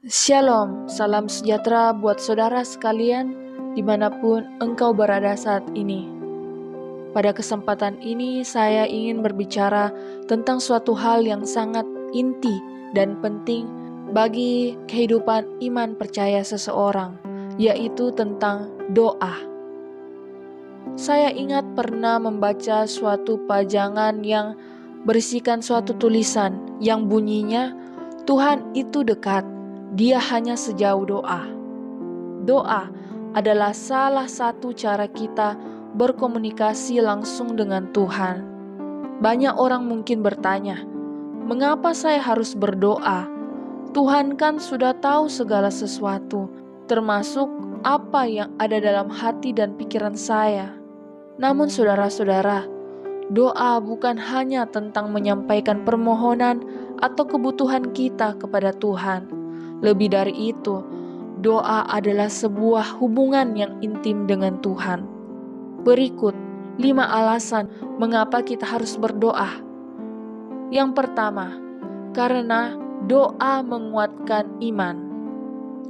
Shalom, salam sejahtera buat saudara sekalian dimanapun engkau berada saat ini. Pada kesempatan ini saya ingin berbicara tentang suatu hal yang sangat inti dan penting bagi kehidupan iman percaya seseorang, yaitu tentang doa. Saya ingat pernah membaca suatu pajangan yang berisikan suatu tulisan yang bunyinya, Tuhan itu dekat, Dia hanya sejauh doa. Doa adalah salah satu cara kita berkomunikasi langsung dengan Tuhan. Banyak orang mungkin bertanya, mengapa saya harus berdoa? Tuhan kan sudah tahu segala sesuatu, termasuk apa yang ada dalam hati dan pikiran saya. Namun saudara-saudara, doa bukan hanya tentang menyampaikan permohonan atau kebutuhan kita kepada Tuhan. Lebih dari itu, doa adalah sebuah hubungan yang intim dengan Tuhan. Berikut 5 alasan mengapa kita harus berdoa. Yang pertama, karena doa menguatkan iman.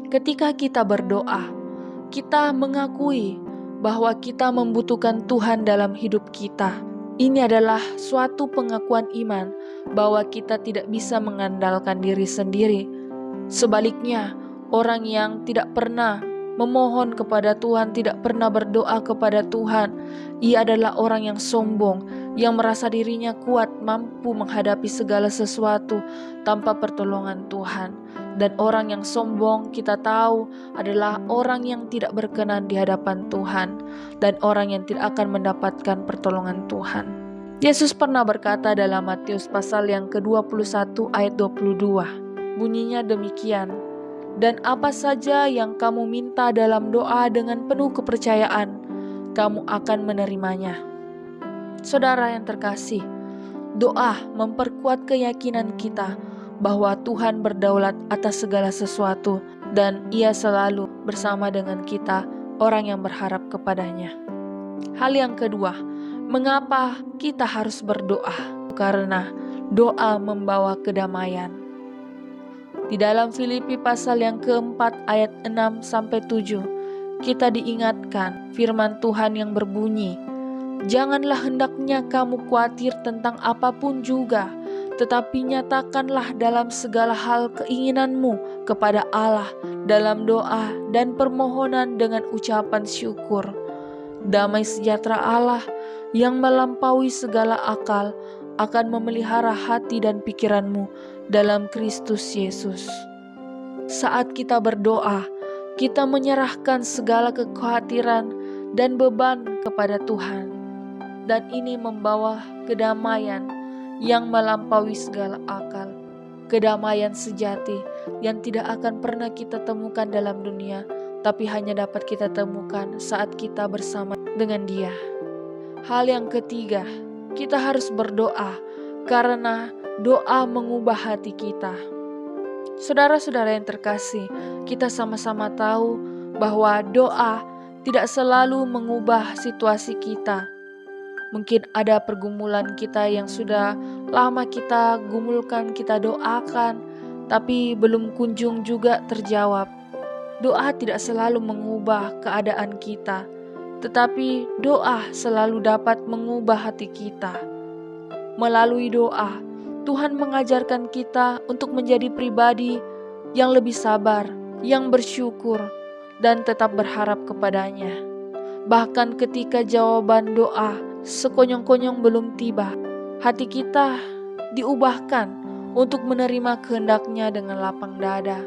Ketika kita berdoa, kita mengakui bahwa kita membutuhkan Tuhan dalam hidup kita. Ini adalah suatu pengakuan iman bahwa kita tidak bisa mengandalkan diri sendiri. Sebaliknya, orang yang tidak pernah memohon kepada Tuhan, tidak pernah berdoa kepada Tuhan, ia adalah orang yang sombong, yang merasa dirinya kuat, mampu menghadapi segala sesuatu tanpa pertolongan Tuhan. Dan orang yang sombong kita tahu adalah orang yang tidak berkenan di hadapan Tuhan, dan orang yang tidak akan mendapatkan pertolongan Tuhan. Yesus pernah berkata dalam Matius pasal yang ke-21 ayat 22, bunyinya demikian, dan apa saja yang kamu minta dalam doa dengan penuh kepercayaan, kamu akan menerimanya. Saudara yang terkasih, doa memperkuat keyakinan kita bahwa Tuhan berdaulat atas segala sesuatu dan Ia selalu bersama dengan kita, orang yang berharap kepadanya. Hal yang kedua, mengapa kita harus berdoa? Karena doa membawa kedamaian. Di dalam Filipi pasal yang keempat ayat 6-7, kita diingatkan firman Tuhan yang berbunyi, janganlah hendaknya kamu khawatir tentang apapun juga, tetapi nyatakanlah dalam segala hal keinginanmu kepada Allah dalam doa dan permohonan dengan ucapan syukur. Damai sejahtera Allah yang melampaui segala akal akan memelihara hati dan pikiranmu dalam Kristus Yesus. Saat kita berdoa, kita menyerahkan segala kekhawatiran dan beban kepada Tuhan. Dan ini membawa kedamaian yang melampaui segala akal. Kedamaian sejati yang tidak akan pernah kita temukan dalam dunia, tapi hanya dapat kita temukan saat kita bersama dengan Dia. Hal yang ketiga, kita harus berdoa karena doa mengubah hati kita. Saudara-saudara yang terkasih, kita sama-sama tahu bahwa doa tidak selalu mengubah situasi kita. Mungkin ada pergumulan kita yang sudah lama kita gumulkan, kita doakan, tapi belum kunjung juga terjawab. Doa tidak selalu mengubah keadaan kita, tetapi doa selalu dapat mengubah hati kita. Melalui doa, Tuhan mengajarkan kita untuk menjadi pribadi yang lebih sabar, yang bersyukur, dan tetap berharap kepadanya. Bahkan ketika jawaban doa sekonyong-konyong belum tiba, hati kita diubahkan untuk menerima kehendaknya dengan lapang dada.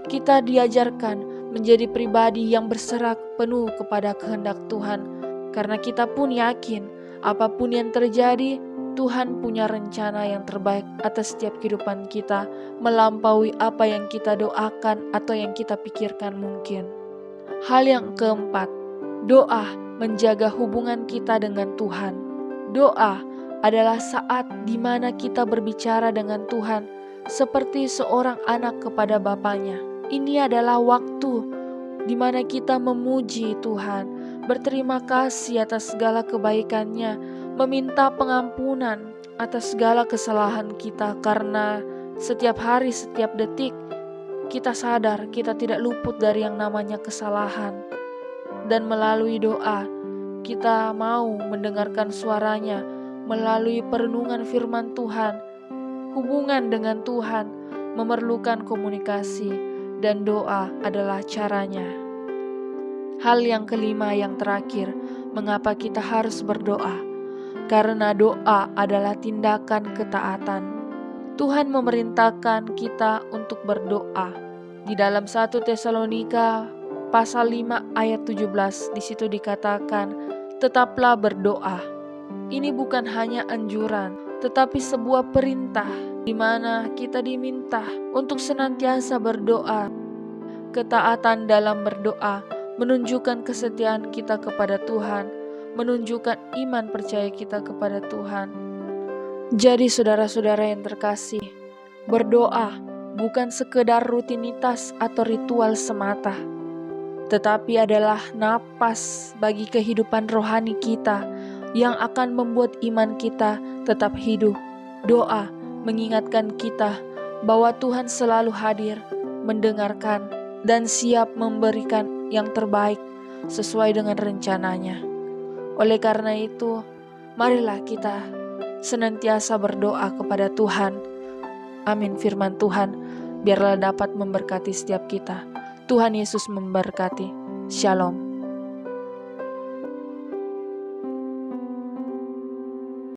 Kita diajarkan menjadi pribadi yang berserah penuh kepada kehendak Tuhan, karena kita pun yakin apapun yang terjadi, Tuhan punya rencana yang terbaik atas setiap kehidupan kita, melampaui apa yang kita doakan atau yang kita pikirkan mungkin. Hal yang keempat, doa menjaga hubungan kita dengan Tuhan. Doa adalah saat di mana kita berbicara dengan Tuhan seperti seorang anak kepada bapaknya. Ini adalah waktu di mana kita memuji Tuhan, berterima kasih atas segala kebaikan-Nya, meminta pengampunan atas segala kesalahan kita, karena setiap hari, setiap detik kita sadar kita tidak luput dari yang namanya kesalahan. Dan melalui doa, kita mau mendengarkan suaranya melalui perenungan firman Tuhan. Hubungan dengan Tuhan memerlukan komunikasi, dan doa adalah caranya. Hal yang kelima yang terakhir, mengapa kita harus berdoa? Karena doa adalah tindakan ketaatan. Tuhan memerintahkan kita untuk berdoa. Di dalam 1 Tesalonika pasal 5 ayat 17, di situ dikatakan, tetaplah berdoa. Ini bukan hanya anjuran, tetapi sebuah perintah di mana kita diminta untuk senantiasa berdoa. Ketaatan dalam berdoa menunjukkan kesetiaan kita kepada Tuhan, menunjukkan iman percaya kita kepada Tuhan. Jadi saudara-saudara yang terkasih, berdoa bukan sekedar rutinitas atau ritual semata, tetapi adalah napas bagi kehidupan rohani kita yang akan membuat iman kita tetap hidup. Doa mengingatkan kita bahwa Tuhan selalu hadir, mendengarkan, dan siap memberikan yang terbaik sesuai dengan rencananya. Oleh karena itu, marilah kita senantiasa berdoa kepada Tuhan. Amin. Firman Tuhan biarlah dapat memberkati setiap kita. Tuhan Yesus memberkati. Shalom.